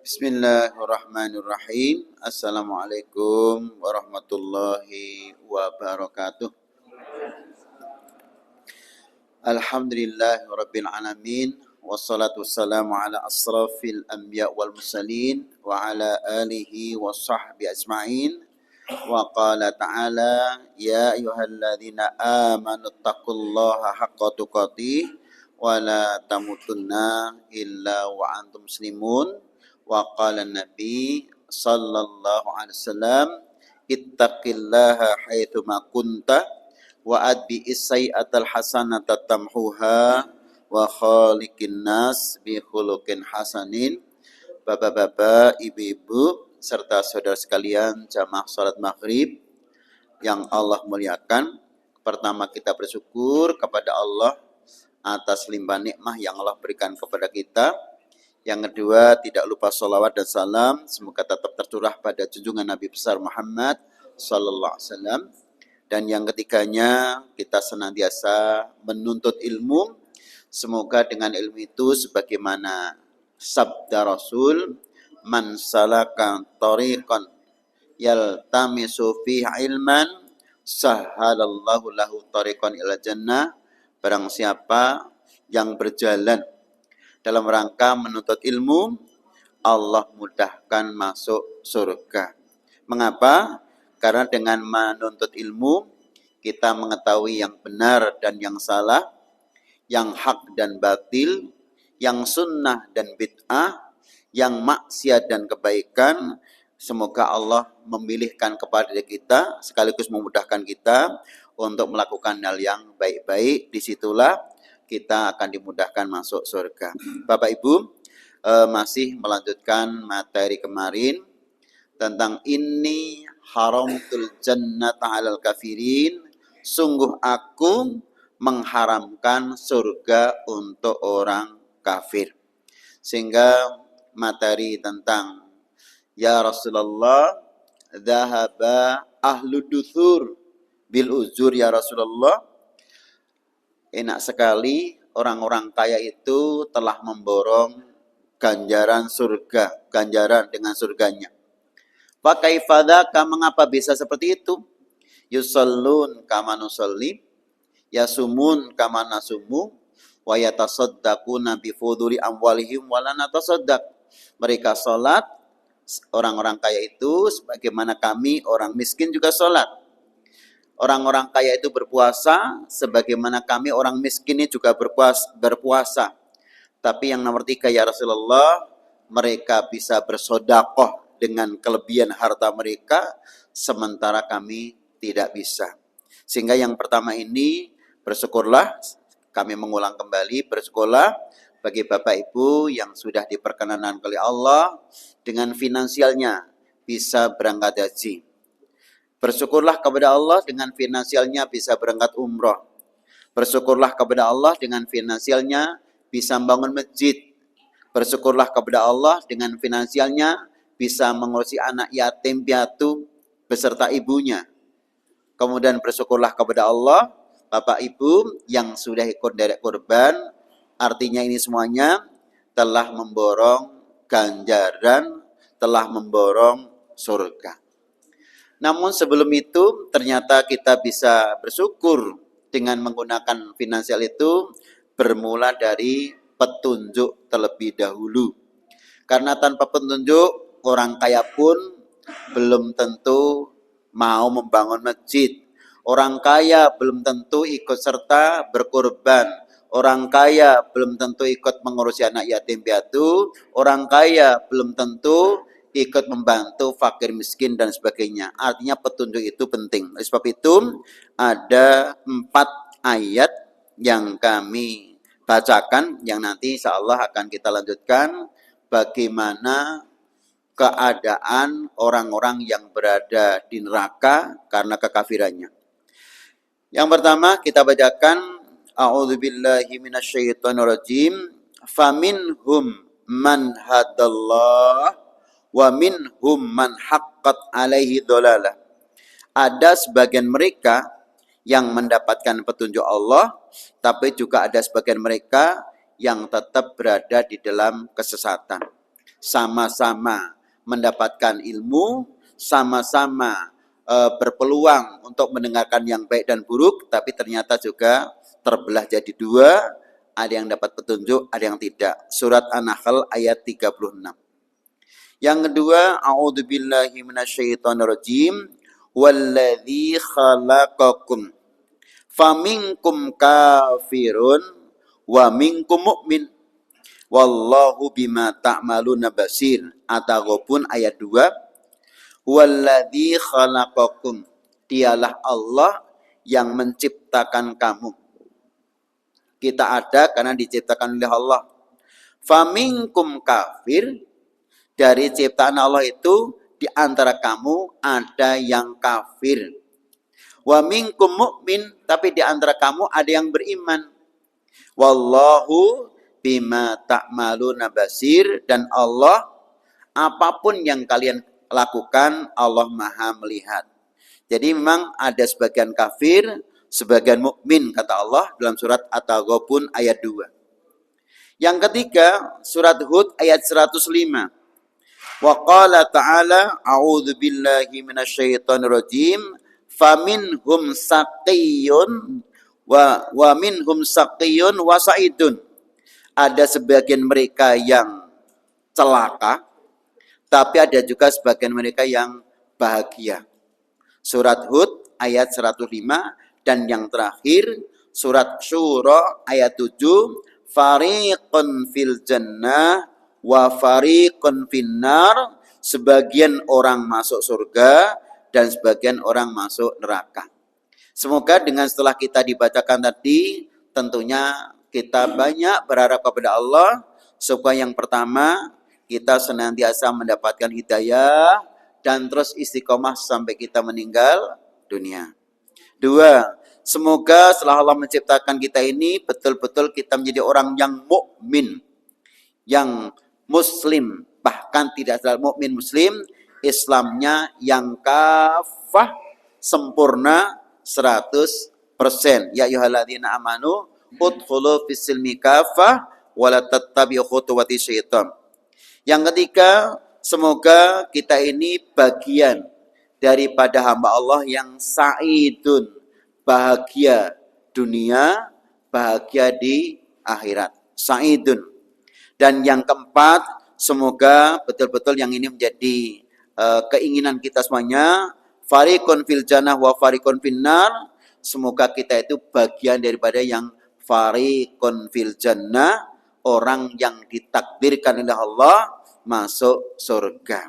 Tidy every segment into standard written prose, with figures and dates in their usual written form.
Bismillahirrahmanirrahim. Assalamualaikum warahmatullahi wabarakatuh. Alhamdulillahirabbil alamin wassalatu wassalamu ala asrafil anbiya wal mursalin wa ala alihi washabbi ajmain. Wa qala ta'ala ya ayyuhalladzina amanu taqullaha haqqa tuqatih wa la tamutunna illa wa antum muslimun. Wa qala Nabi sallallahu alaihi wasallam ittaqillaha haitsu ma kunta wa adbi'is sayyi'atal hasanata tamhuha wa khaliqin nas bi khuluqin hasanin. Bapak-bapak, ibu-ibu serta saudara sekalian jamaah salat maghrib yang Allah muliakan, pertama kita bersyukur kepada Allah atas limpahan nikmah yang Allah berikan kepada kita. Yang kedua, tidak lupa sholawat dan salam semoga tetap tercurah pada junjungan Nabi besar Muhammad sallallahu alaihi wasallam. Dan yang ketiganya, kita senantiasa menuntut ilmu. Semoga dengan ilmu itu sebagaimana sabda Rasul, man salaka tariqan yaltamisu fihi ilman sahhalallahu lahu tariqan ila jannah. Barang siapa yang berjalan dalam rangka menuntut ilmu, Allah mudahkan masuk surga. Mengapa? Karena dengan menuntut ilmu, kita mengetahui yang benar dan yang salah, yang hak dan batil, yang sunnah dan bid'ah, yang maksiat dan kebaikan. Semoga Allah memilihkan kepada kita, sekaligus memudahkan kita untuk melakukan hal yang baik-baik. Disitulah kita akan dimudahkan masuk surga. Bapak Ibu, masih melanjutkan materi kemarin tentang ini haramtul jannata 'alal kafirin. Sungguh aku mengharamkan surga untuk orang kafir. Sehingga materi tentang ya Rasulullah dhahaba ahlu duthur bil uzur ya Rasulullah. Enak sekali orang-orang kaya itu telah memborong ganjaran surga, ganjaran dengan surganya. Wa kaifadzaka, mengapa bisa seperti itu? Yusallun kama nusalli, yasumun kama nasumu, wa yatasaddaquna bi fuduli amwalihim wa la natasaddaq. Mereka salat, orang-orang kaya itu sebagaimana kami orang miskin juga salat. Orang-orang kaya itu berpuasa, sebagaimana kami orang miskin ini juga berpuasa. Tapi yang nomor 3 ya Rasulullah, mereka bisa bersodakoh dengan kelebihan harta mereka, sementara kami tidak bisa. Sehingga yang pertama ini, bersyukurlah, kami mengulang kembali, bersyukurlah bagi Bapak Ibu yang sudah diperkenankan oleh Allah dengan finansialnya bisa berangkat haji. Bersyukurlah kepada Allah dengan finansialnya bisa berangkat umroh. Bersyukurlah kepada Allah dengan finansialnya bisa membangun masjid. Bersyukurlah kepada Allah dengan finansialnya bisa mengurusi anak yatim piatu beserta ibunya. Kemudian bersyukurlah kepada Allah, Bapak Ibu yang sudah ikut derek kurban. Artinya ini semuanya telah memborong ganjaran, telah memborong surga. Namun sebelum itu ternyata kita bisa bersyukur dengan menggunakan finansial itu bermula dari petunjuk terlebih dahulu. Karena tanpa petunjuk orang kaya pun belum tentu mau membangun masjid. Orang kaya belum tentu ikut serta berkorban. Orang kaya belum tentu ikut mengurusi anak yatim piatu. Orang kaya belum tentu ikut membantu fakir miskin dan sebagainya. Artinya petunjuk itu penting. Oleh sebab itu ada 4 ayat yang kami bacakan yang nanti insya Allah akan kita lanjutkan bagaimana keadaan orang-orang yang berada di neraka karena kekafirannya. Yang pertama kita bacakan a'udzubillahi minasyaitonirrajim. Faminhum man hadallah wa minhum man haqqat alaihi dhalalah. Ada sebagian mereka yang mendapatkan petunjuk Allah, tapi juga ada sebagian mereka yang tetap berada di dalam kesesatan. sama-sama mendapatkan ilmu, sama-sama berpeluang untuk mendengarkan yang baik dan buruk, tapi ternyata juga terbelah jadi dua, ada yang dapat petunjuk, ada yang tidak. Surat An-Nahl ayat 36. Yang kedua, a'udzubillahi minasyaitonirrajim, walladzi khalaqakum faminkum kafirun wa minkum mu'min wallahu bima ta'maluna basir. At-Taghabun ayat 2. Walladzi khalaqakum, dialah Allah yang menciptakan kamu. Kita ada karena diciptakan oleh Allah. Faminkum kafir, dari ciptaan Allah itu di antara kamu ada yang kafir. Wa minkum mu'min, tapi di antara kamu ada yang beriman. Wallahu bima ta'maluna basir, dan Allah apapun yang kalian lakukan Allah Maha melihat. Jadi memang ada sebagian kafir, sebagian mukmin kata Allah dalam surat At-Taghabun ayat 2. Yang ketiga, surat Hud ayat 105. Wa qala ta'ala a'udzu billahi minasyaitonir rajim faminhum saqiyyun wa minhum saqiyyun wa sa'idun. Ada sebagian mereka yang celaka, tapi ada juga sebagian mereka yang bahagia. Surat Hud ayat 105, dan yang terakhir surat Syura ayat 7, fariqun fil jannah wa fariqun finnar, sebagian orang masuk surga dan sebagian orang masuk neraka. Semoga dengan setelah kita dibacakan tadi, tentunya kita banyak berharap kepada Allah supaya yang pertama kita senantiasa mendapatkan hidayah dan terus istiqomah sampai kita meninggal dunia. 2, semoga setelah Allah menciptakan kita ini betul-betul kita menjadi orang yang mukmin, yang muslim, bahkan tidak saja mukmin muslim, Islamnya yang kafah, sempurna 100%. Ya ayyuhalladzina amanu udkhulu fis-silmi kafah wa la tattabi'u khutuwati syaitan. Yang ketiga, semoga kita ini bagian daripada hamba Allah yang sa'idun, bahagia dunia, bahagia di akhirat. Sa'idun. Dan yang keempat, semoga betul-betul yang ini menjadi keinginan kita semuanya, fariqun fil jannah wa fariqun finnar. Semoga kita itu bagian daripada yang fariqun fil jannah, orang yang ditakdirkan oleh Allah masuk surga.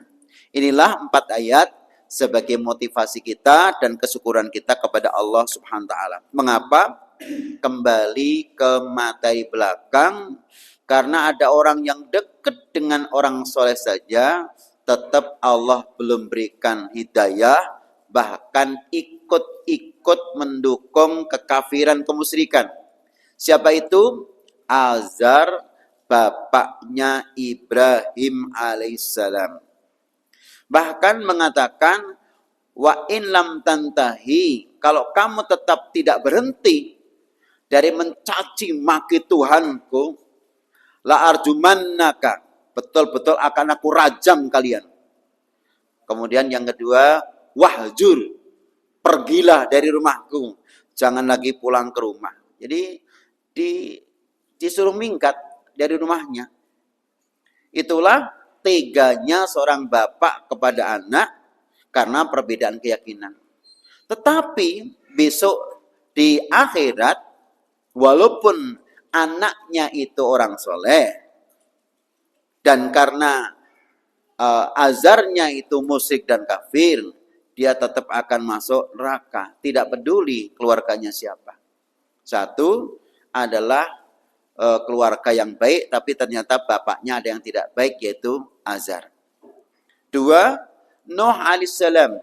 Inilah 4 ayat sebagai motivasi kita dan kesyukuran kita kepada Allah Subhanahu wa taala. Mengapa? Kembali ke materi belakang, karena ada orang yang dekat dengan orang soleh saja tetap Allah belum berikan hidayah, bahkan ikut mendukung kekafiran, kemusyrikan. Siapa itu? Azar, bapaknya Ibrahim alaihissalam. Bahkan mengatakan, wa in lam tantahi, kalau kamu tetap tidak berhenti dari mencaci maki Tuhanku, la arjumannaka, betul-betul akan aku rajam kalian. Kemudian yang kedua, wahjur, pergilah dari rumahku, jangan lagi pulang ke rumah. Jadi disuruh minggat dari rumahnya. Itulah teganya seorang bapak kepada anak karena perbedaan keyakinan. Tetapi besok di akhirat, walaupun anaknya itu orang soleh, dan karena azarnya itu musyrik dan kafir, dia tetap akan masuk neraka. Tidak peduli keluarganya siapa. Satu adalah keluarga yang baik, tapi ternyata bapaknya ada yang tidak baik, yaitu Azar. 2, Nuh alaihissalam.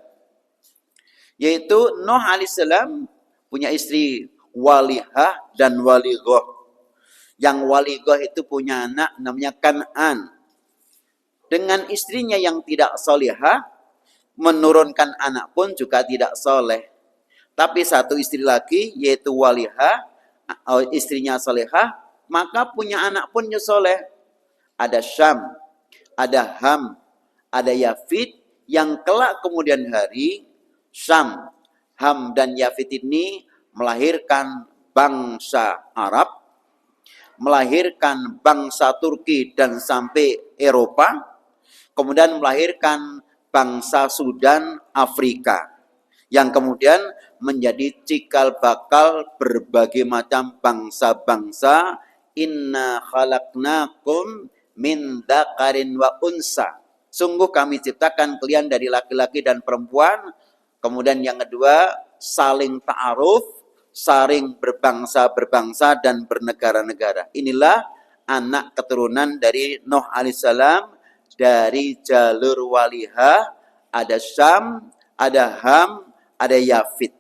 Yaitu Nuh alaihissalam punya istri Walihah dan Waligoh. Yang Waligoh itu punya anak namanya Kan'an. Dengan istrinya yang tidak solihah, menurunkan anak pun juga tidak soleh. Tapi satu istri lagi, yaitu Walihah, istrinya solehah, maka punya anak pun soleh. Ada Syam. ada Ham, ada Yafid, yang kelak kemudian hari Syam, Ham dan Yafid ini melahirkan bangsa Arab, melahirkan bangsa Turki dan sampai Eropa, kemudian melahirkan bangsa Sudan, Afrika, yang kemudian menjadi cikal bakal berbagai macam bangsa-bangsa. Inna khalaqnakum min dzakarin wa unsa. Sungguh kami ciptakan kalian dari laki-laki dan perempuan. Kemudian yang kedua, saling ta'aruf, saling berbangsa-berbangsa dan bernegara-negara. Inilah anak keturunan dari Nuh alaihissalam, dari jalur Walihah, ada Syam, ada Ham, ada Yafid.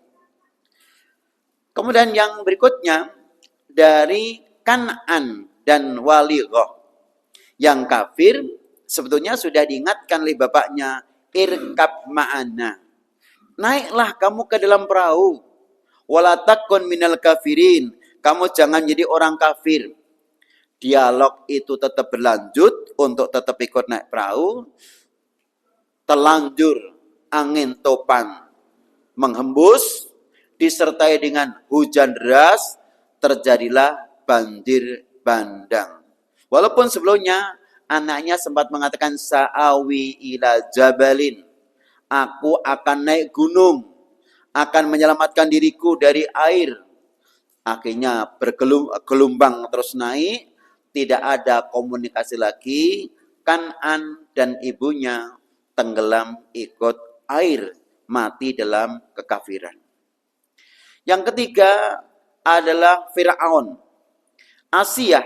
Kemudian yang berikutnya dari Kan'an dan Walihah. Yang kafir sebetulnya sudah diingatkan oleh bapaknya, irkab ma'ana. Naiklah kamu ke dalam perahu. Wala takun minal kafirin. Kamu jangan jadi orang kafir. Dialog itu tetap berlanjut untuk tetap ikut naik perahu. Terlanjur angin topan menghembus, disertai dengan hujan deras, terjadilah banjir bandang. Walaupun sebelumnya anaknya sempat mengatakan sa'awi ila jabalin, aku akan naik gunung, akan menyelamatkan diriku dari air. Akhirnya bergelombang terus naik, tidak ada komunikasi lagi. Kan'an dan ibunya tenggelam ikut air, mati dalam kekafiran. Yang ketiga adalah Fir'aun. Asiyah,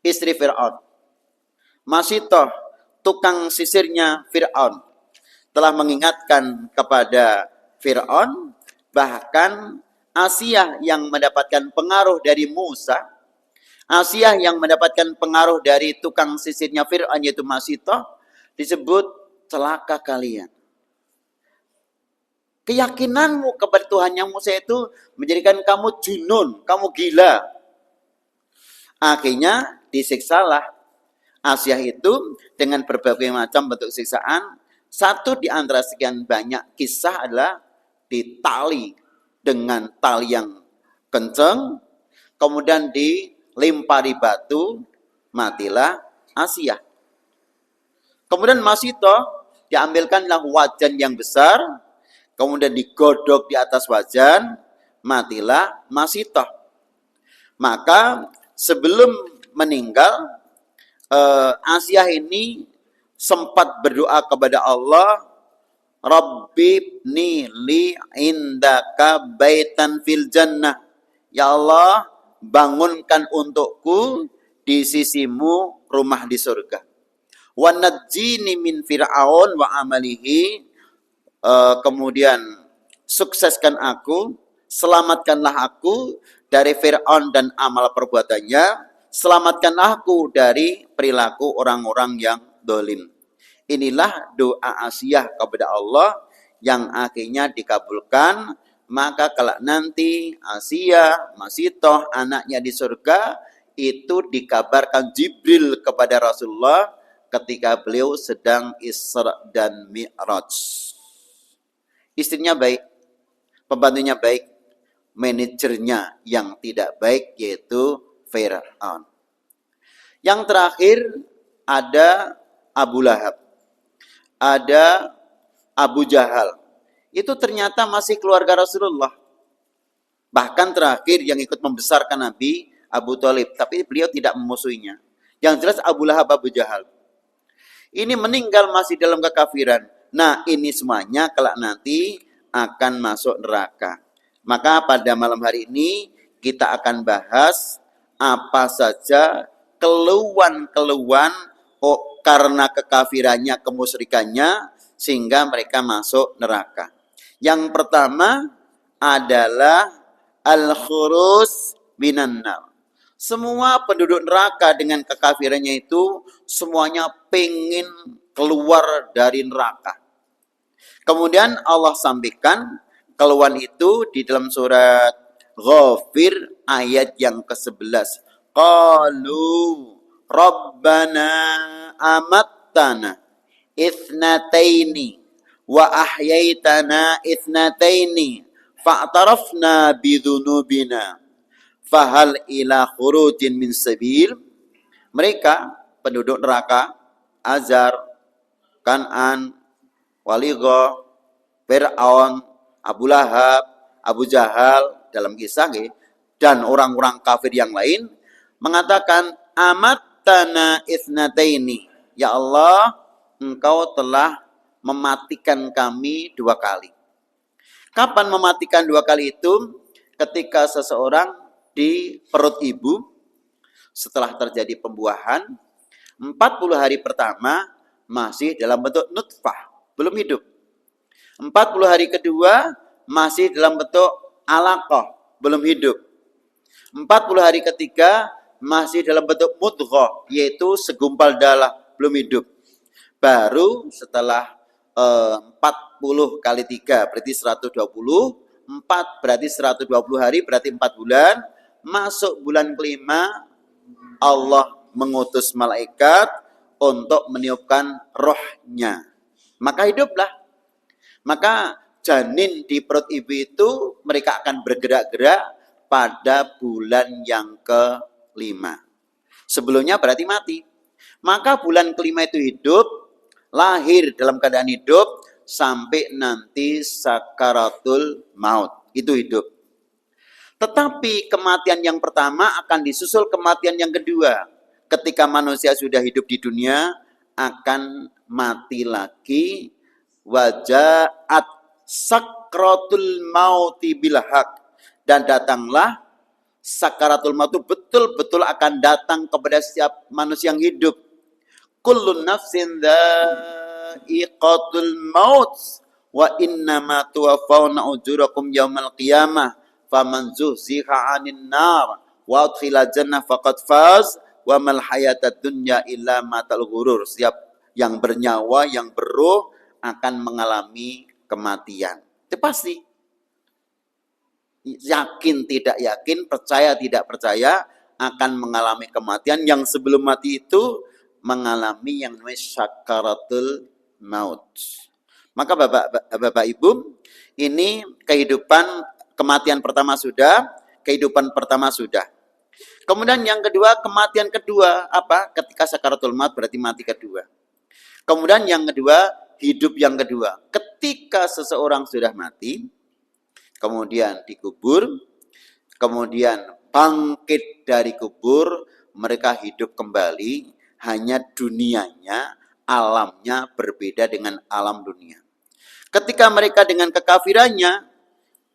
istri Fir'aun. Masitoh, tukang sisirnya Fir'aun, telah mengingatkan kepada Fir'aun, bahkan Asiyah yang mendapatkan pengaruh dari Musa, Asiyah yang mendapatkan pengaruh dari tukang sisirnya Fir'aun, yaitu Masitoh, disebut celaka kalian. Keyakinanmu kepada Tuhan yang Musa itu menjadikan kamu junun, kamu gila. Akhirnya disiksalah Asiyah itu dengan berbagai macam bentuk siksaan. Satu di antara sekian banyak kisah adalah ditali dengan tali yang kencang, kemudian dilempari batu, matilah Asiyah. Kemudian Masitoh diambilkanlah wajan yang besar, kemudian digodok di atas wajan, matilah Masitoh. Maka sebelum meninggal, Asiyah ini sempat berdoa kepada Allah, Rabbi li indaka baitan fil jannah. Ya Allah, bangunkan untukku di sisimu rumah di surga. Wa najjini min fir'aun wa amalihi. Kemudian sukseskan aku, selamatkanlah aku dari Fir'aun dan amal perbuatannya, selamatkanlah aku dari perilaku orang-orang yang dolim. Inilah doa Asiyah kepada Allah yang akhirnya dikabulkan. Maka kalau nanti Asiyah, Masitoh, anaknya di surga, itu dikabarkan Jibril kepada Rasulullah ketika beliau sedang Isra dan Mi'raj. Istrinya baik, pembantunya baik, manajernya yang tidak baik yaitu Fir'aun. Yang terakhir ada Abu Lahab, ada Abu Jahal. Itu ternyata masih keluarga Rasulullah. Bahkan terakhir yang ikut membesarkan Nabi, Abu Thalib, tapi beliau tidak memusuhinya. Yang jelas Abu Lahab, Abu Jahal. Ini meninggal masih dalam kekafiran. Nah, ini semuanya kelak nanti akan masuk neraka. Maka pada malam hari ini kita akan bahas apa saja keluhan-keluhan karena kekafirannya, kemusyrikannya, sehingga mereka masuk neraka. Yang pertama adalah al-khurus minan nar. Semua penduduk neraka dengan kekafirannya itu semuanya pengen keluar dari neraka. Kemudian Allah sampaikan keluhan itu di dalam surat Ghafir ayat yang ke-11. Qalu Rabbana amattana ithnataini wa ahyaitana ithnataini fa'tarafna bidhunubina fahal ila khurujin min sabil. Mereka penduduk neraka, Azar, Kan'an, Waligha, Fir'aun, Abu Lahab, Abu Jahal dalam kisah dan orang-orang kafir yang lain mengatakan amattana ithnataini, ya Allah, engkau telah mematikan kami 2 kali. Kapan mematikan 2 kali itu? Ketika seseorang di perut ibu setelah terjadi pembuahan 40 hari pertama masih dalam bentuk nutfah, belum hidup. 40 hari kedua masih dalam bentuk alaqah, belum hidup. 40 hari ketiga masih dalam bentuk mudghah, yaitu segumpal darah, belum hidup. Baru setelah 40 kali 3 berarti 120, 4 berarti 120 hari, berarti 4 bulan. Masuk bulan kelima, Allah mengutus malaikat untuk meniupkan rohnya. Maka hiduplah. Maka janin di perut ibu itu mereka akan bergerak-gerak pada bulan yang ke-5. Sebelumnya berarti mati. Maka bulan kelima itu hidup, lahir dalam keadaan hidup, sampai nanti sakaratul maut. Itu hidup. Tetapi kematian yang pertama akan disusul kematian yang kedua. Ketika manusia sudah hidup di dunia, akan mati lagi. Wajaat sakratul mauti bil haq. Dan datanglah sakaratul maut itu betul-betul akan datang kepada setiap manusia yang hidup. Kullun nafsin dha'iqatul maut wa innama tuwaffawna ujurakum yaumal qiyamah faman zuhziha 'anil nar wa udkhilal jannah faqad faz wa mal hayatad dunya illa matal ghurur. Setiap yang bernyawa, yang berruh akan mengalami kematian. Itu pasti. Yakin tidak yakin, percaya tidak percaya akan mengalami kematian. Yang sebelum mati itu mengalami yang namanya sakaratul maut. Maka Bapak Ibu, ini kehidupan kematian pertama sudah, kehidupan pertama sudah. Kemudian yang kedua, kematian kedua apa? Ketika sakaratul maut berarti mati kedua. Kemudian yang kedua, hidup yang kedua. Ketika seseorang sudah mati, kemudian dikubur, kemudian bangkit dari kubur, mereka hidup kembali, hanya dunianya, alamnya berbeda dengan alam dunia. Ketika mereka dengan kekafirannya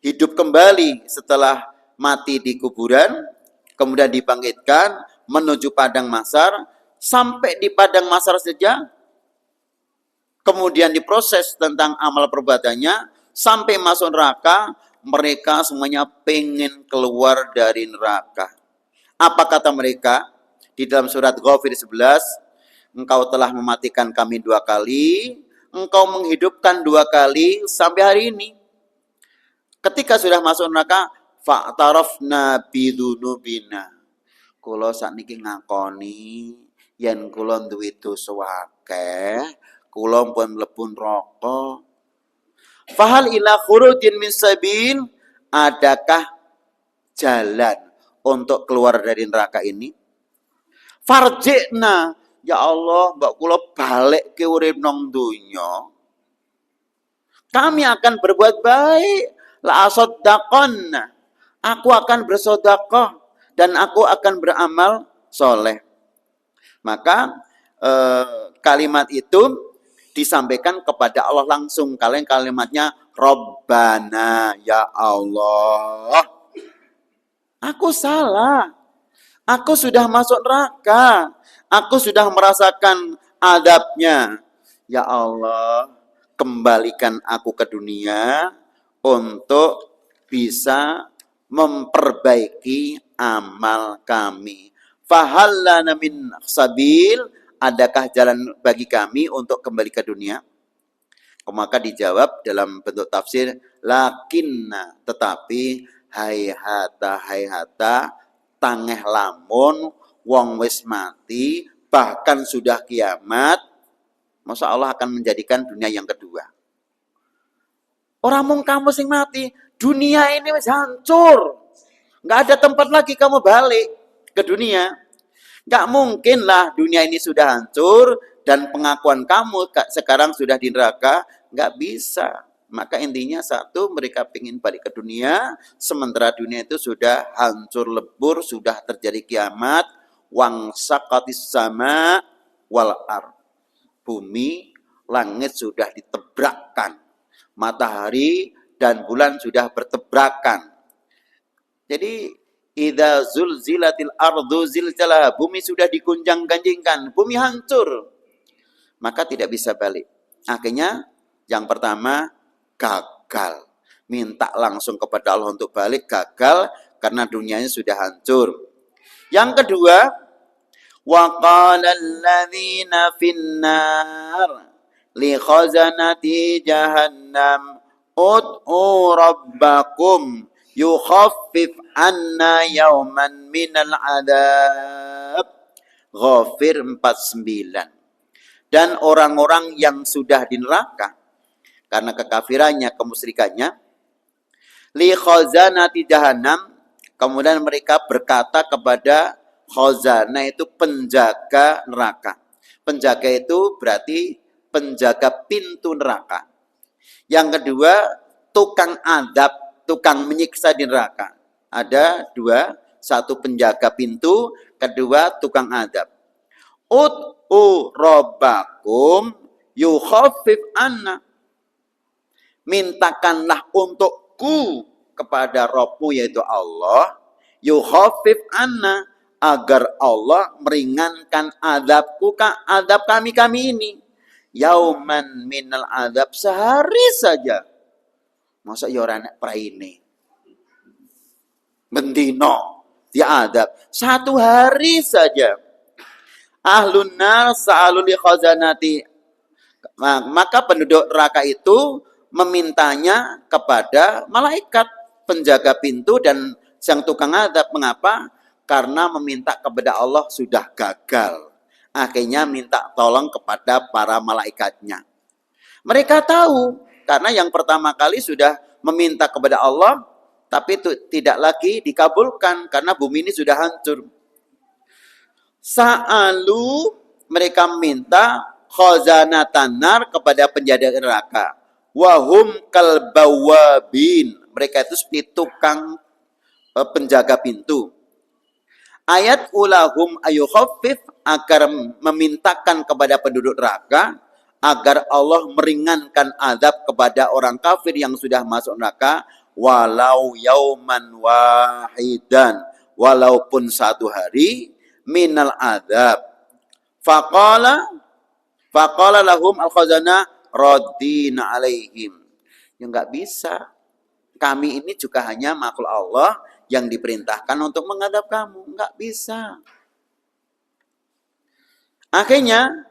hidup kembali setelah mati di kuburan, kemudian dibangkitkan menuju padang mahsyar, sampai di padang mahsyar saja, kemudian diproses tentang amal perbuatannya, sampai masuk neraka, mereka semuanya pengen keluar dari neraka. Apa kata mereka? Di dalam surat Ghafir 11, engkau telah mematikan kami 2 kali, engkau menghidupkan 2 kali sampai hari ini. Ketika sudah masuk neraka, fa'tarafna bidunubina. Kula sakniki ngakoni yen kula duwe dosa akeh, kula pun mlebu neraka. Fahal ila khurujin min sabil, adakah jalan untuk keluar dari neraka ini? Farji'na, ya Allah, mbak kula balik ke urip nang donya. Kami akan berbuat baik. La asaddaqanna, aku akan bersedekah dan aku akan beramal soleh. Maka kalimat itu disampaikan kepada Allah langsung. Kalian kalimatnya Rabbana, ya Allah, aku salah, aku sudah masuk neraka, aku sudah merasakan adabnya. Ya Allah, kembalikan aku ke dunia untuk bisa memperbaiki amal kami. Fahallana min sabil, adakah jalan bagi kami untuk kembali ke dunia? Maka dijawab dalam bentuk tafsir, lakinna, tetapi hayhata hayhata, tangeh lamun wong wis mati bahkan sudah kiamat, masa Allah akan menjadikan dunia yang kedua. Orang mung kamu sing mati, dunia ini wis hancur. Nggak ada tempat lagi kamu balik ke dunia. Nggak mungkin lah dunia ini sudah hancur dan pengakuan kamu sekarang sudah di neraka. Nggak bisa. Maka intinya satu, mereka ingin balik ke dunia, sementara dunia itu sudah hancur lebur, sudah terjadi kiamat, wangsaqatis sama wal ar. Bumi, langit sudah ditebrakkan. Matahari dan bulan sudah bertebrakan. Jadi idza zulzilatil ardu zilzalaha, bumi sudah digunjang-ganjingkan, bumi hancur. Maka tidak bisa balik. Akhirnya yang pertama gagal. Minta langsung kepada Allah untuk balik, gagal karena dunianya sudah hancur. Yang kedua, wa qala alladzina finnar li khazanati jahannam ud'u rabbakum yukhaffif anna yawman minal adab. Ghafir 49. Dan orang-orang yang sudah di neraka karena kekafirannya, kemusyrikannya, li khazanati jahannam, kemudian mereka berkata kepada khazanah, itu penjaga neraka. Penjaga itu berarti penjaga pintu neraka. Yang kedua, tukang adab, tukang menyiksa di neraka. Ada dua, satu penjaga pintu, kedua tukang adab. Ud'u rabbakum yukhaffif anna. Mintakanlah untukku kepada Rabbmu yaitu Allah, yukhaffif anna, agar Allah meringankan adabku, adab kami ini. Yauman minal adab, sehari saja. Masa ya ora nek praine. Bendino diadab satu hari saja. Ahlun nar sa'alul khazanati, maka penduduk neraka itu memintanya kepada malaikat penjaga pintu dan sang tukang adab. Mengapa? Karena meminta kepada Allah sudah gagal. Akhirnya minta tolong kepada para malaikatnya. Mereka tahu karena yang pertama kali sudah meminta kepada Allah, tapi itu tidak lagi dikabulkan karena bumi ini sudah hancur. Sa'alu, mereka minta khazanatan nar, kepada penjaga neraka. Wahum kalbawabin, mereka itu seperti tukang penjaga pintu. Ayat ulahum ayukhaffif, agar memintakan kepada penduduk neraka agar Allah meringankan azab kepada orang kafir yang sudah masuk neraka, walau yauman wahidan, walaupun satu hari, minal adab. Faqala lahum al-khazanah raddina alaihim. Ya enggak bisa. Kami ini juga hanya makhluk Allah yang diperintahkan untuk mengadab kamu. Enggak bisa. Akhirnya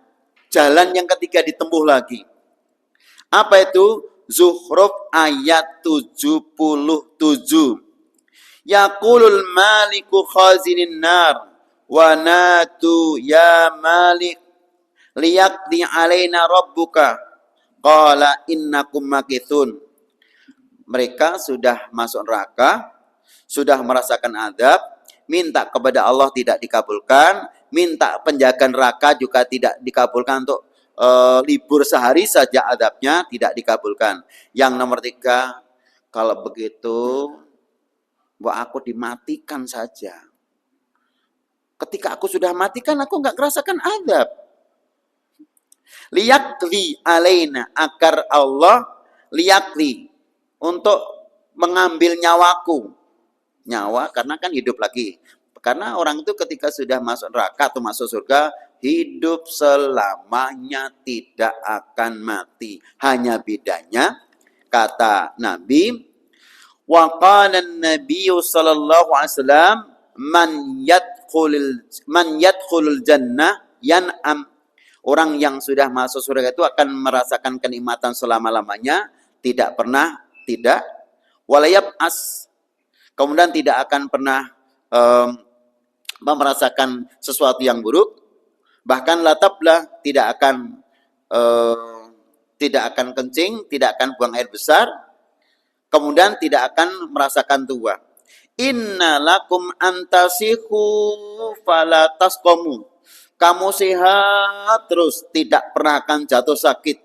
jalan yang ketiga ditempuh lagi. Apa itu? Zuhruf ayat 77. Yaqulul maliku khazinin nar wa natu ya malik liyaqdi alaina rabbuka qala innakum makithun. Mereka sudah masuk neraka, sudah merasakan azab, minta kepada Allah tidak dikabulkan, minta penjaga neraka juga tidak dikabulkan untuk libur sehari saja azabnya tidak dikabulkan. Yang nomor 3, kalau begitu aku dimatikan saja. Ketika aku sudah matikan, aku enggak merasakan azab. Liyakli alaina, agar Allah liyakli, untuk mengambil nyawaku. Nyawa karena kan hidup lagi. Karena orang itu ketika sudah masuk neraka atau masuk surga, hidup selamanya, tidak akan mati. Hanya bedanya, kata Nabi, wa qala an-nabiy sallallahu alaihi wasallam, man yadkhulul jannah yan'am. Orang yang sudah masuk surga itu akan merasakan kenikmatan selama-lamanya, tidak pernah tidak, walayab as, kemudian tidak akan pernah merasakan sesuatu yang buruk. Bahkan latablah eh, tidak akan kencing, tidak akan buang air besar, kemudian tidak akan merasakan tua. Inna lakum antasihu falatasqamu. Kamu sehat terus, tidak pernah akan jatuh sakit.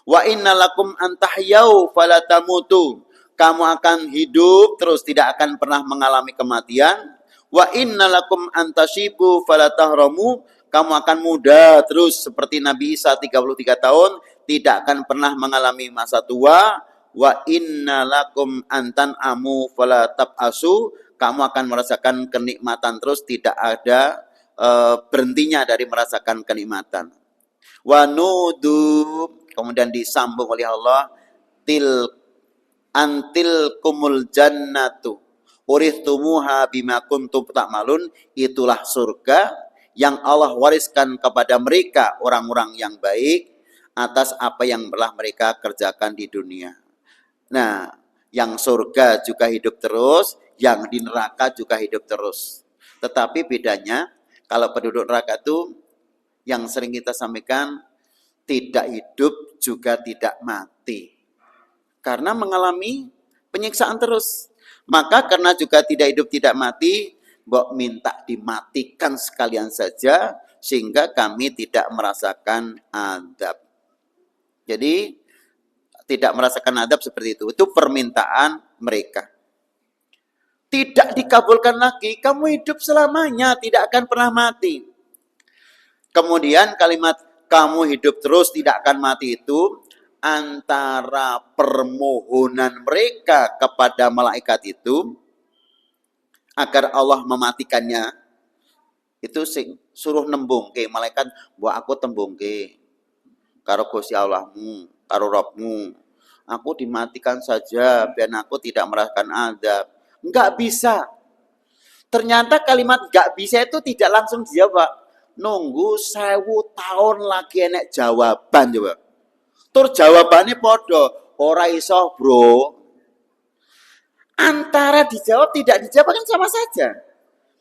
Wa inna lakum antahyau falatamutu. Kamu akan hidup terus, tidak akan pernah mengalami kematian. Wa inna lakum antashibu falatahramu. Kamu akan muda terus seperti Nabi Isa 33 tahun, tidak akan pernah mengalami masa tua. Wa inna lakum antan amu falatabasu. Kamu akan merasakan kenikmatan terus, tidak ada berhentinya dari merasakan kenikmatan. Wa nudu, kemudian disambung oleh Allah, antil kumul jannatu uristumuha bima kuntum ta'malun. Itulah surga yang Allah wariskan kepada mereka orang-orang yang baik atas apa yang telah mereka kerjakan di dunia. Nah, yang surga juga hidup terus, yang di neraka juga hidup terus. Tetapi bedanya, kalau penduduk neraka itu yang sering kita sampaikan, tidak hidup juga tidak mati. Karena mengalami penyiksaan terus. Maka karena juga tidak hidup tidak mati, mbok minta dimatikan sekalian saja, sehingga kami tidak merasakan adab. Jadi tidak merasakan adab seperti itu. Itu permintaan mereka. Tidak dikabulkan lagi, kamu hidup selamanya, tidak akan pernah mati. Kemudian kalimat kamu hidup terus tidak akan mati itu antara permohonan mereka kepada malaikat itu agar Allah mematikannya, itu suruh nembung ke malaikat, buat aku tembung ke karo Gusti Allahmu, karo Rabbmu, aku dimatikan saja biar aku tidak merasakan adab. Enggak bisa. Ternyata kalimat enggak bisa itu tidak langsung dijawab. Nunggu 1000 tahun lagi enek jawaban coba. Tur jawabannya podo, ora iso bro. Antara dijawab tidak dijawab kan sama saja.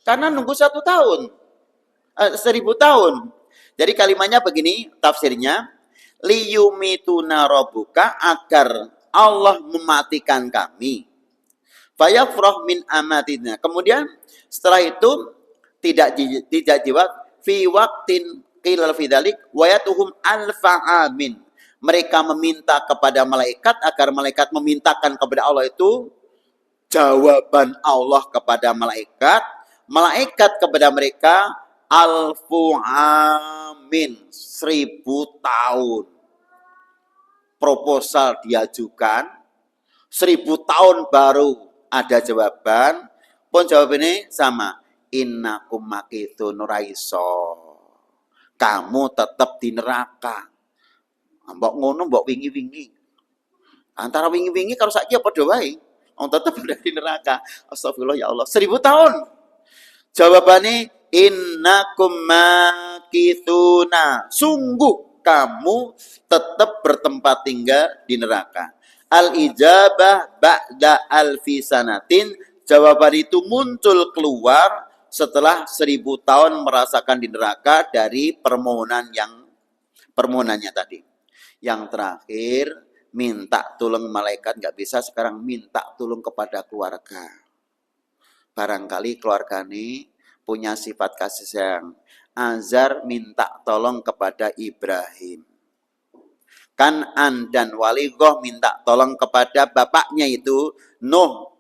Karena nunggu 1 tahun, 1000 tahun. Jadi kalimatnya begini tafsirnya, liyumituna rabbuka, agar Allah mematikan kami. Fayafrah min amatina. Kemudian setelah itu tidak jawab fi waqtin qilal fidzalik wa yatuhum alfa amin. Mereka meminta kepada malaikat agar malaikat memintakan kepada Allah itu jawaban Allah kepada malaikat, malaikat kepada mereka alfu amin, 1000 tahun. Proposal diajukan, 1000 tahun baru ada jawaban, pun jawabannya sama. Innakum makithun raiso. Kamu tetap di neraka. Mbok ngono mbok wingi-wingi. Antara wingi-wingi kalau saiki apa padha wae. Wong tetap ada di neraka. Astagfirullah ya Allah. 1000 tahun. Jawabannya innakum makithuna. Sungguh kamu tetap bertempat tinggal di neraka. Al-ijabah ba'da alfi sanatin. Jawaban itu muncul keluar setelah 1000 tahun merasakan di neraka dari permohonannya tadi. Yang terakhir, minta tolong malaikat nggak bisa, sekarang minta tolong kepada keluarga. Barangkali keluarga ini punya sifat kasih sayang. Azar minta tolong kepada Ibrahim. Kan'an dan Waligoh minta tolong kepada bapaknya itu Nuh.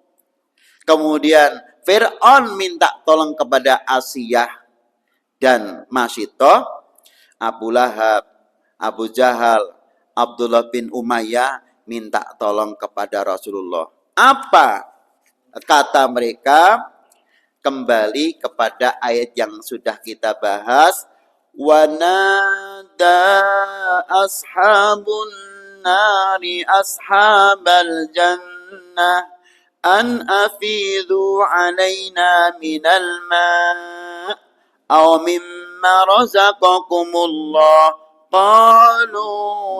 Kemudian Fir'aun minta tolong kepada Asiyah dan Masyitoh. Abu Lahab, Abu Jahal, Abdullah bin Umayyah minta tolong kepada Rasulullah. Apa kata mereka? Kembali kepada ayat yang sudah kita bahas. Wanada ashabun nari ashabal jannah an afidhu alaina minal ma' aw mimma razaqakumullah qalu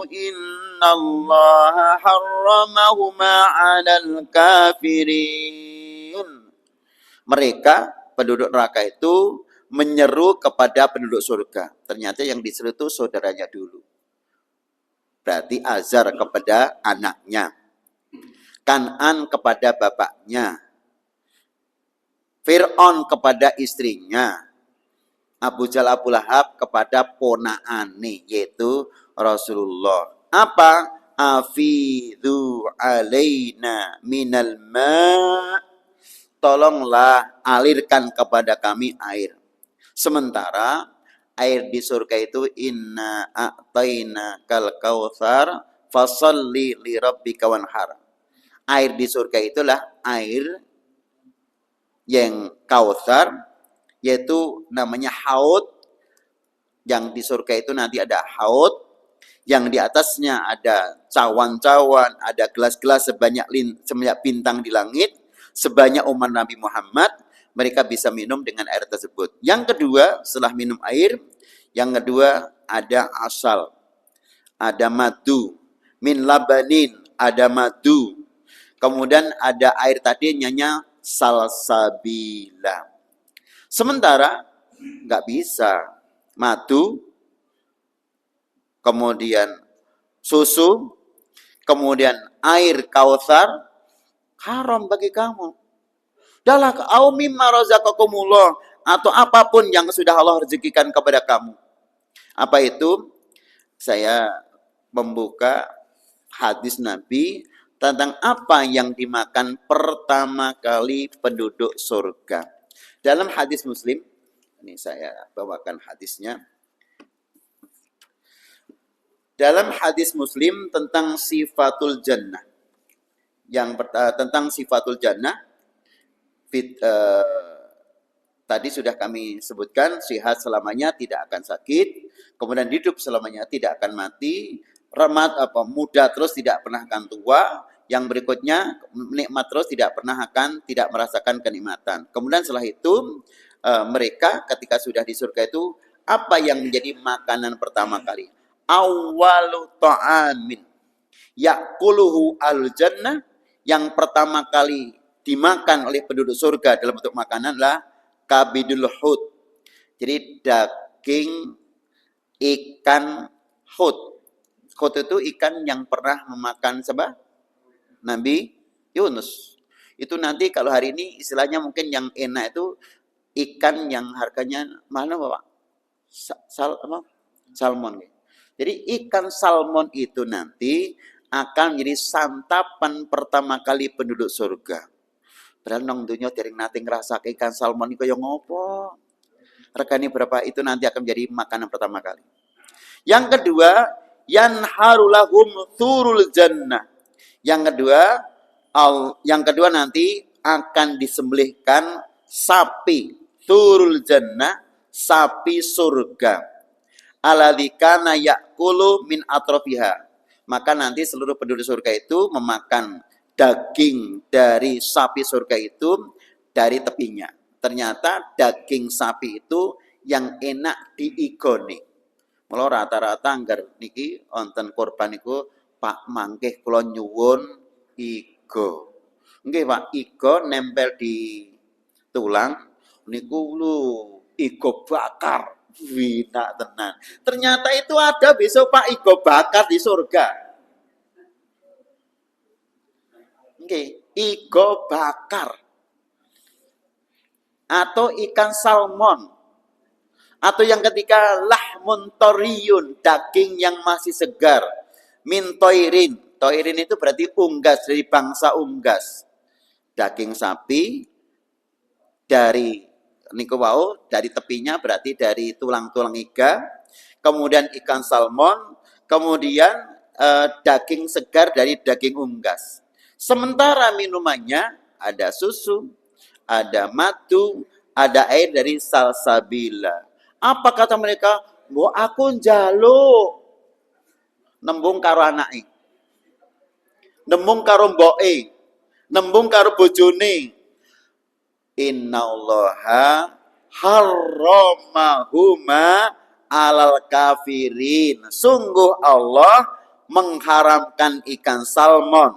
innallaha harramahuma 'alal kafirin. Mereka penduduk neraka itu menyeru kepada penduduk surga. Ternyata yang diseru itu saudaranya dulu. Berarti Azar kepada anaknya, Kan'an kepada bapaknya, Fir'aun kepada istrinya, Abu Jahal Abu Lahab kepada ponaane, yaitu Rasulullah. Apa? Afidhu alaina minal ma'. Tolonglah alirkan kepada kami air. Sementara air di surga itu inna a'taina kal kautsar fasalli li rabbika wanhar. Air di surga itulah air yang kautsar, yaitu namanya haud. Yang di surga itu nanti ada haud, yang di atasnya ada cawan-cawan, ada gelas-gelas sebanyak bintang di langit, sebanyak umat Nabi Muhammad. Mereka bisa minum dengan air tersebut. Yang kedua, setelah minum air, yang kedua ada asal, ada madu, min labanin, ada madu. Kemudian ada air tadi nyanyi salsabila. Sementara nggak bisa madu, kemudian susu, kemudian air kautsar, haram bagi kamu. Dahlah au mimma razaqakumullah, atau apapun yang sudah Allah rezekikan kepada kamu. Apa itu? Saya membuka hadis Nabi tentang apa yang dimakan pertama kali penduduk surga. Dalam hadis Muslim, ini saya bawakan hadisnya. Dalam hadis Muslim tentang sifatul jannah, tentang sifatul jannah, tadi sudah kami sebutkan, sehat selamanya, tidak akan sakit, kemudian hidup selamanya, tidak akan mati, muda terus, tidak pernah akan tua. Yang berikutnya nikmat terus, tidak merasakan kenikmatan. Kemudian setelah itu mereka ketika sudah di surga itu, apa yang menjadi makanan pertama kali? Awwalu ta'amin yakuluhu al-jannah, yang pertama kali dimakan oleh penduduk surga dalam bentuk makanan adalah kabidul hut. Jadi daging ikan hut. Hut itu ikan yang pernah memakan Nabi Yunus. Itu nanti kalau hari ini istilahnya mungkin yang enak itu ikan yang harganya mana Bapak? Salmon. Jadi ikan salmon itu nanti akan menjadi santapan pertama kali penduduk surga. Padahal nang dunia dereng nate ngrasake ikan salmon iku kaya ngopo. Regane berapa itu nanti akan menjadi makanan pertama kali. Yang kedua, yanharulahum turul jannah. Yang kedua nanti akan disembelihkan sapi turul jannah, sapi surga. Aladzikana yakulu min atrofiha. Maka nanti seluruh penduduk surga itu memakan daging dari sapi surga itu dari tepinya. Ternyata daging sapi itu yang enak diigoni. Mula rata-rata anggar niki wonten korban niku, Pak mangkeh kula nyuwun iga. Nggih Pak, iga nempel di tulang niku lho iga bakar. Wina tenan. Ternyata itu ada besok Pak iga bakar di surga. Nggih, iga bakar. Atau ikan salmon. Atau yang ketiga lahmun toriyun, daging yang masih segar. Min toirin. Toirin itu berarti unggas, dari bangsa unggas. Daging sapi dari niku wau, dari tepinya berarti dari tulang-tulang iga, kemudian ikan salmon, kemudian daging segar dari daging unggas. Sementara minumannya ada susu, ada madu, ada air dari salsabila. Apa kata mereka? Mbok aku njaluk nembung karo anake, nembung karo mboke, nembung karo bojone. Innallaha harramahuma alal kafirin. Sungguh Allah mengharamkan ikan salmon,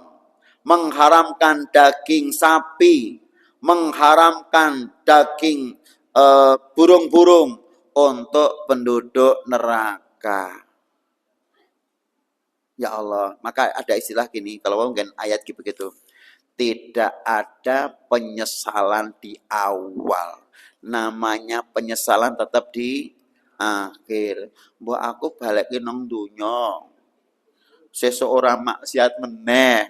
mengharamkan daging sapi, mengharamkan daging burung-burung untuk penduduk neraka. Ya Allah, maka ada istilah gini, kalau mungkin ayat begitu. Tidak ada penyesalan di awal. Namanya penyesalan tetap di akhir. Mbok aku balik nang dunya. Seseorang maksiat meneh.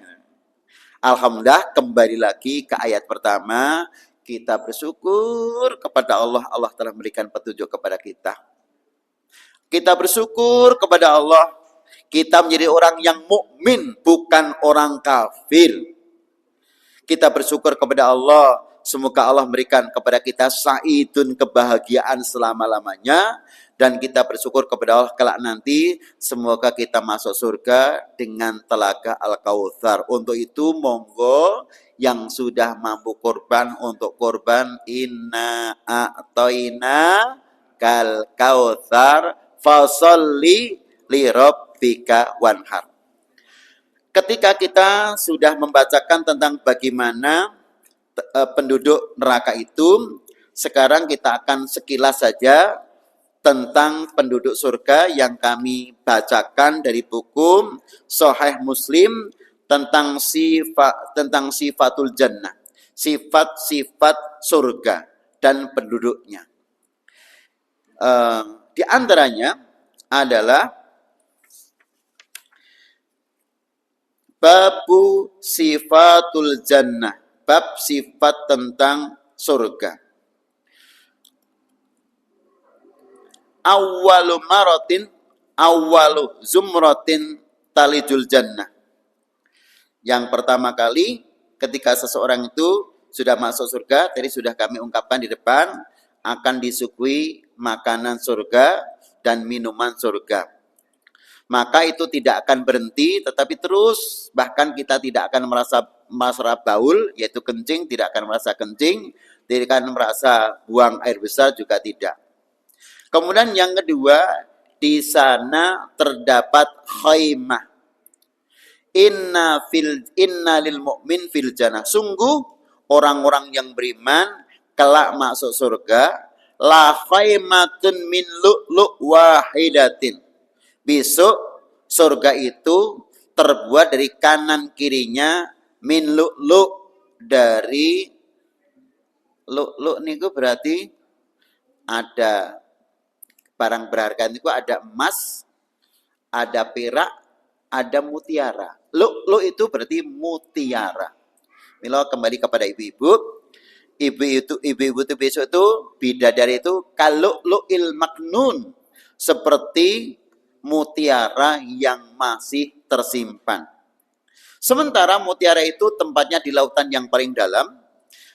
Alhamdulillah kembali lagi ke ayat pertama. Kita bersyukur kepada Allah. Allah telah memberikan petunjuk kepada kita. Kita bersyukur kepada Allah. Kita menjadi orang yang mukmin, bukan orang kafir. Kita bersyukur kepada Allah. Semoga Allah memberikan kepada kita sa'idun, kebahagiaan selama-lamanya. Dan kita bersyukur kepada Allah kelak nanti. Semoga kita masuk surga dengan telaga Al-Kautsar. Untuk itu monggo yang sudah mampu korban untuk korban. Inna a'toina kal kautsar fasolli li rabbika wanhar. Ketika kita sudah membacakan tentang bagaimana penduduk neraka itu, sekarang kita akan sekilas saja tentang penduduk surga yang kami bacakan dari buku Sahih Muslim tentang sifatul jannah, sifat-sifat surga dan penduduknya. Di antaranya adalah babu sifatul jannah, bab sifat tentang surga. Awwalu zumratin talijul jannah. Yang pertama kali ketika seseorang itu sudah masuk surga, tadi sudah kami ungkapkan di depan, akan disuguhi makanan surga dan minuman surga. Maka itu tidak akan berhenti, tetapi terus, bahkan kita tidak akan merasa baul, yaitu kencing, tidak akan merasa kencing, tidak akan merasa buang air besar juga tidak. Kemudian yang kedua, di sana terdapat khaimah. Inna lil mu'min fil jannah. Sungguh orang-orang yang beriman kelak masuk surga, la khaimatun min lu'lu' wahidatin. Besok surga itu terbuat dari kanan kirinya min lu'lu', dari lu'lu' niku berarti ada barang berharga niku, ada emas, ada perak, ada mutiara. Lu'lu' itu berarti mutiara. Mila kembali kepada ibu-ibu. Ibu-ibu itu besok itu bidadari itu kalu'lu'il maknun, seperti mutiara yang masih tersimpan. Sementara mutiara itu tempatnya di lautan yang paling dalam,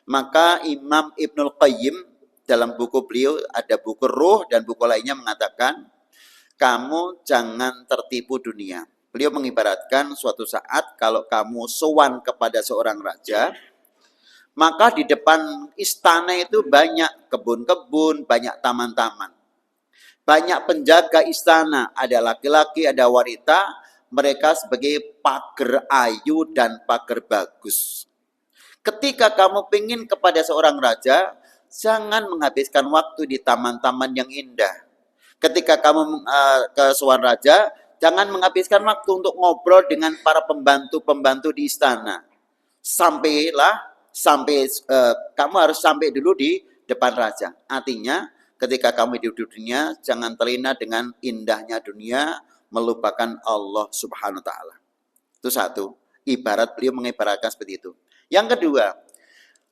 maka Imam Ibnul Qayyim dalam buku beliau, ada buku Ruh dan buku lainnya, mengatakan, kamu jangan tertipu dunia. Beliau mengibaratkan suatu saat kalau kamu sowan kepada seorang raja, maka di depan istana itu banyak kebun-kebun, banyak taman-taman. Banyak penjaga istana, ada laki-laki, ada wanita, mereka sebagai pagar ayu dan pagar bagus. Ketika kamu ingin kepada seorang raja, jangan menghabiskan waktu di taman-taman yang indah. Ketika kamu ke seorang raja, jangan menghabiskan waktu untuk ngobrol dengan para pembantu-pembantu di istana. Kamu harus sampai dulu di depan raja. Artinya, ketika kamu hidup di dunia, jangan terlena dengan indahnya dunia, melupakan Allah Subhanahu wa Ta'ala. Itu satu. Ibarat beliau mengibaratkan seperti itu. Yang kedua,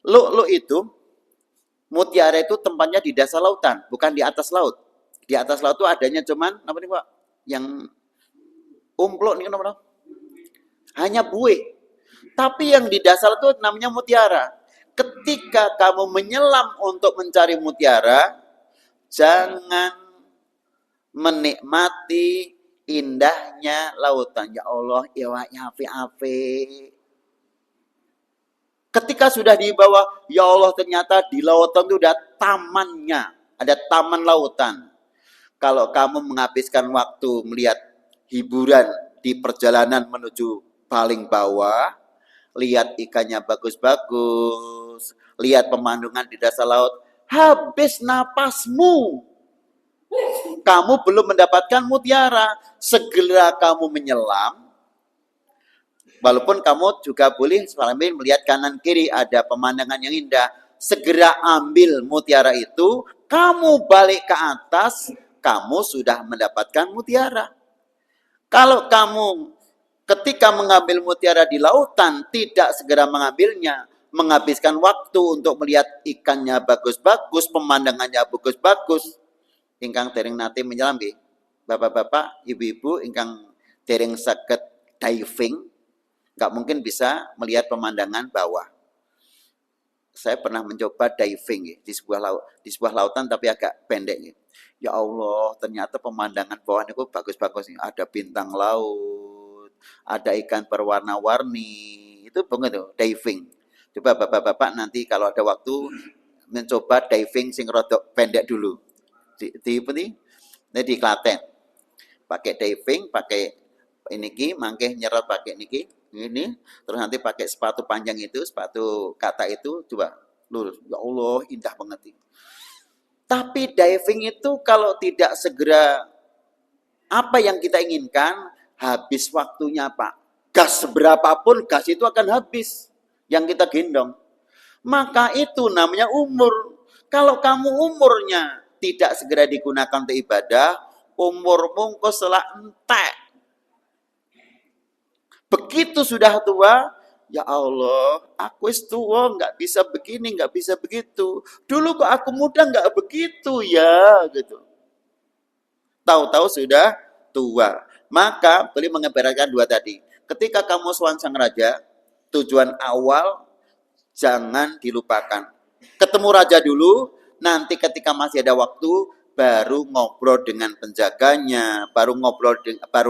lu'lu' itu, mutiara itu tempatnya di dasar lautan, bukan di atas laut. Di atas laut itu adanya cuman, apa nih Pak? Yang umpluk nih, apa? Hanya buih. Tapi yang di dasar itu namanya mutiara. Ketika kamu menyelam untuk mencari mutiara, jangan menikmati indahnya lautan. Ya Allah, ya api. Ketika sudah di bawah, ya Allah, ternyata di lautan itu ada tamannya, ada taman lautan. Kalau kamu menghabiskan waktu melihat hiburan di perjalanan menuju paling bawah, lihat ikannya bagus-bagus, lihat pemandangan di dasar laut, habis napasmu, kamu belum mendapatkan mutiara. Segera kamu menyelam, walaupun kamu juga boleh sambil melihat kanan kiri ada pemandangan yang indah. Segera ambil mutiara itu, kamu balik ke atas, kamu sudah mendapatkan mutiara. Kalau kamu ketika mengambil mutiara di lautan tidak segera mengambilnya, menghabiskan waktu untuk melihat ikannya bagus-bagus, pemandangannya bagus-bagus, ingkang dereng nate menyelam nggih. Bapak-bapak, ibu-ibu ingkang dereng saged diving, nggak mungkin bisa melihat pemandangan bawah. Saya pernah mencoba diving di sebuah lautan tapi agak pendek. Ya Allah, ternyata pemandangan bawah itu bagus-bagus. Ada bintang laut, ada ikan berwarna-warni. Itu banget tuh, diving. Coba bapak-bapak nanti kalau ada waktu mencoba diving sing rodok pendek dulu. Di Klaten. Pakai diving, pakai ini mangke nyerot pakai niki ini, terus nanti pakai sepatu panjang itu, sepatu kata itu, coba lurus. Ya Allah, indah banget. Tapi diving itu kalau tidak segera apa yang kita inginkan, habis waktunya Pak. Gas seberapapun, gas itu akan habis yang kita gendong. Maka itu namanya umur. Kalau kamu umurnya tidak segera digunakan untuk ibadah, umurmu kok selak entek. Begitu sudah tua, ya Allah, aku is tua, nggak bisa begini, nggak bisa begitu. Dulu kok aku muda nggak begitu ya, gitu. Tahu-tahu sudah tua. Maka boleh mengibaratkan dua tadi. Ketika kamu sowan sang raja, tujuan awal jangan dilupakan. Ketemu raja dulu, nanti ketika masih ada waktu, baru ngobrol dengan penjaganya, baru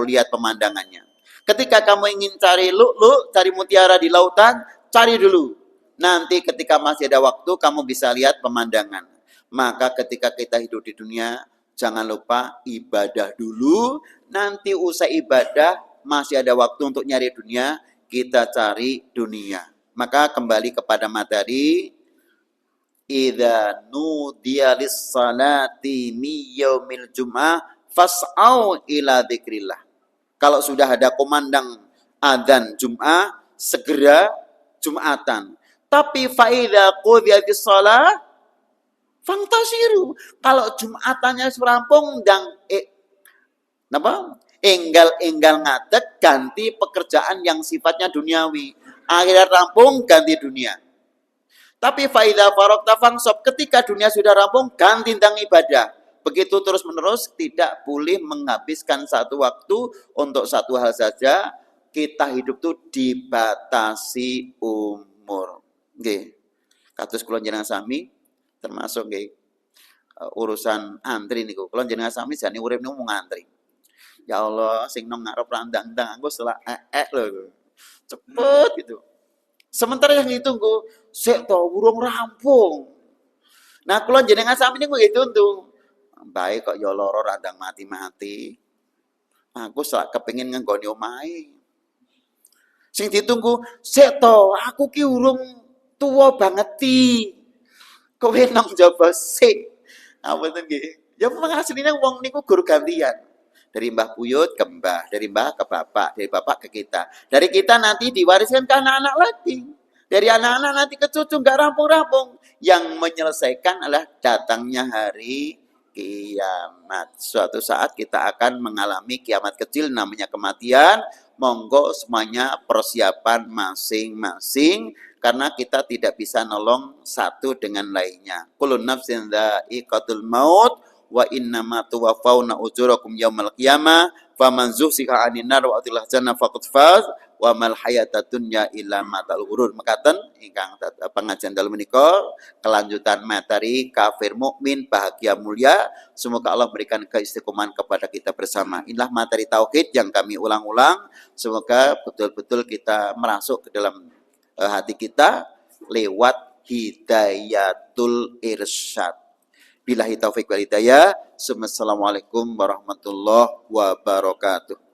lihat pemandangannya. Ketika kamu ingin cari lu'lu', cari mutiara di lautan, cari dulu. Nanti ketika masih ada waktu, kamu bisa lihat pemandangan. Maka ketika kita hidup di dunia, jangan lupa ibadah dulu. Nanti usai ibadah, masih ada waktu untuk nyari dunia, kita cari dunia. Maka kembali kepada materi, idza nudiya lis-salati mi yaumil jum'ah fas'au ila dzikrillah. Kalau sudah ada komandang adzan Jum'ah, segera Jum'atan. Tapi faidza qudiyatis shalah fantasiru. Kalau Jum'atannya serampung dan enggal ngadeg, ganti pekerjaan yang sifatnya duniawi. Akhirat rampung, ganti dunia. Tapi faidza faragta fansab, ketika dunia sudah rampung, ganti tentang ibadah. Begitu terus-menerus, tidak boleh menghabiskan satu waktu untuk satu hal saja. Kita hidup itu dibatasi umur. Nggih. Kados kula jenengan sami termasuk nggih urusan antri niku. Kula jenengan sami jane urip niku mung antri. Ya Allah, sing nang ngarep randang-ndang engko selak lho. Cepet gitu. Sementara yang ditunggu, sik to urung rampung. Nah, kula jenengan sami niku nggih tuntung. Baik kok ya loro randang mati-mati. Aku sak kepengin ngenggoni omahe. Sing ditunggu, sik to, aku ki urung tuwa banget ti. Kowe nang njaba sik. Apa to nggih? Ya asline wong niku guru gantian. Dari Mbah Buyut ke Mbah, dari Mbah ke Bapak, dari Bapak ke kita. Dari kita nanti diwariskan ke anak-anak lagi. Dari anak-anak nanti ke cucu nggak rampung-rampung. Yang menyelesaikan adalah datangnya hari kiamat. Suatu saat kita akan mengalami kiamat kecil namanya kematian. Monggo semuanya persiapan masing-masing karena kita tidak bisa nolong satu dengan lainnya. Kullu nafsin dha'iqatul maut wa innama tuwaffawna ujurakum yaumal qiyamah faman zuhziha 'anil nar wa udkhila jannah faqad faz wa mal hayatad dunya illa matal ghurur. Mekaten ingkang pengajian dalem menika kelanjutan materi kafir mukmin bahagia mulia. Semoga Allah berikan keistiqomahan kepada kita bersama. Inilah materi tauhid yang kami ulang-ulang. Semoga betul-betul kita merasuk ke dalam hati kita lewat hidayatul irsyad. Billahi taufiq wal hidayah. Assalamualaikum warahmatullahi wabarakatuh.